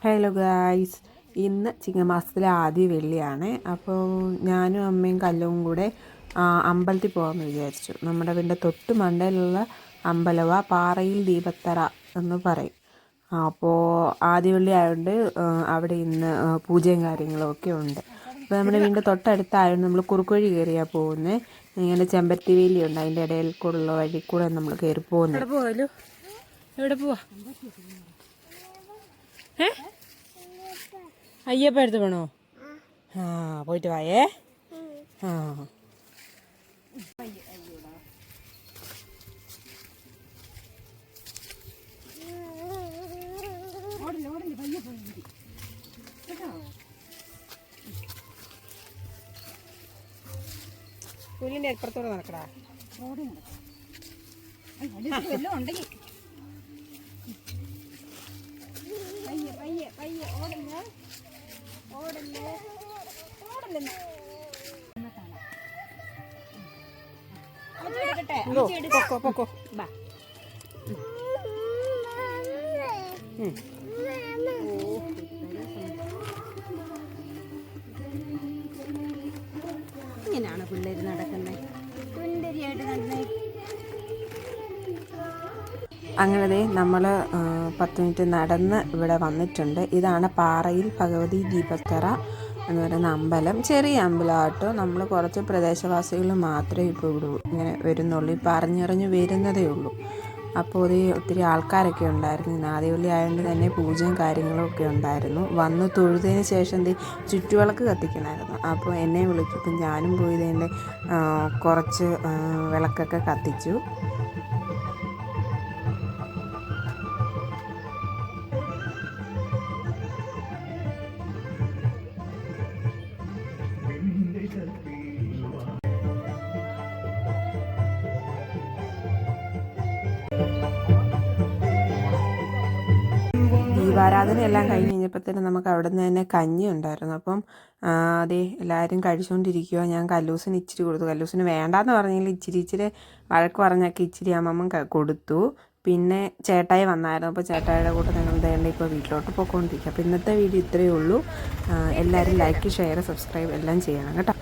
Hello guys, ഇന്ന് ചിങ്ങമാസത്തിലെ ആദ്യ വെള്ളിയാണ്. അപ്പോൾ ഞാനും അമ്മയും കല്ലും കൂടെ അമ്പലത്തിൽ പോകാമെന്ന് വിചാരിച്ചു. നമ്മുടെ വീടിൻ്റെ തൊട്ട് മണ്ടയിലുള്ള അമ്പലമാണ് പാറയിൽ ദീപത്തറ എന്ന് പറയും. അപ്പോൾ ആദ്യ വെള്ളി ആയതുകൊണ്ട് അവിടെ ഇന്ന് പൂജയും കാര്യങ്ങളും ഒക്കെ ഉണ്ട്. അപ്പോൾ നമ്മുടെ വീടിൻ്റെ തൊട്ടടുത്തായതുകൊണ്ട് നമ്മൾ കുറുക്കുവഴി കയറിയാണ് പോകുന്നത്. ഇങ്ങനെ ചെമ്പരത്തി വേലിയുണ്ട്, അതിൻ്റെ ഇടയിൽ കൂടെയുള്ള വഴി കൂടെ നമ്മൾ കയറി പോകുന്നത്. എവിടെ പോവാ? അയ്യപ്പ എടുത്ത് വേണോ? പോയിട്ട് വായേ. പുലിൻ്റെ അപ്പുറത്തോടെ നടക്കടാ. ഉണ്ടെങ്കിൽ പൊക്കോ. ഇങ്ങനെയാണ് പിള്ളേർ നടക്കുന്നത്. അങ്ങനെ നമ്മൾ 10 മിനിറ്റ് നടന്ന് ഇവിടെ വന്നിട്ടുണ്ട്. ഇതാണ് പാറയിൽ ഭഗവതി ദീപത്തറ എന്ന് പറയുന്ന അമ്പലം. ചെറിയ അമ്പലമാട്ടോ. നമ്മൾ കുറച്ച് പ്രദേശവാസികൾ മാത്രമേ ഇപ്പോൾ ഇവിടെ ഇങ്ങനെ വരുന്നുള്ളൂ. ഇപ്പോൾ അറിഞ്ഞറിഞ്ഞ് വരുന്നതേ ഉള്ളൂ. അപ്പോൾ ഒത്തിരി ആൾക്കാരൊക്കെ ഉണ്ടായിരുന്നു. ഇന്ന് ആദ്യവള്ളി ആയതുകൊണ്ട് തന്നെ പൂജയും കാര്യങ്ങളും ഒക്കെ ഉണ്ടായിരുന്നു. വന്ന് തൊഴുതതിന് ശേഷം ചുറ്റുവിളക്ക് കത്തിക്കണമായിരുന്നു. അപ്പോൾ എന്നെ വിളിച്ചപ്പോൾ ഞാനും പോയി ഇതിൻ്റെ കുറച്ച് വിളക്കൊക്കെ കത്തിച്ചു. ദീപാരാധനയെല്ലാം കഴിഞ്ഞ് കഴിഞ്ഞപ്പോഴത്തേന് നമുക്ക് അവിടെ നിന്ന് തന്നെ കഞ്ഞി ഉണ്ടായിരുന്നു. അപ്പം എല്ലാവരും കഴിച്ചുകൊണ്ടിരിക്കുക. ഞാൻ കല്ലൂസിന് ഇച്ചിരി കൊടുത്തു. കല്ലൂസിന് വേണ്ടാന്ന് പറഞ്ഞെങ്കിൽ ഇച്ചിരി വഴക്ക് പറഞ്ഞൊക്കെ ഇച്ചിരി അമ്മമ്മ കൊടുത്തു. പിന്നെ ചേട്ടായി വന്നായിരുന്നു. അപ്പോൾ ചേട്ടായിയുടെ കൂടെ ഞങ്ങൾ വേണ്ട ഇപ്പോൾ വീട്ടിലോട്ട് പോയിക്കൊണ്ടിരിക്കുക. അപ്പോൾ ഇന്നത്തെ വീഡിയോ ഇത്രയേ ഉള്ളൂ. എല്ലാവരും ലൈക്ക്, ഷെയർ, സബ്സ്ക്രൈബ് എല്ലാം ചെയ്യണം കേട്ടോ.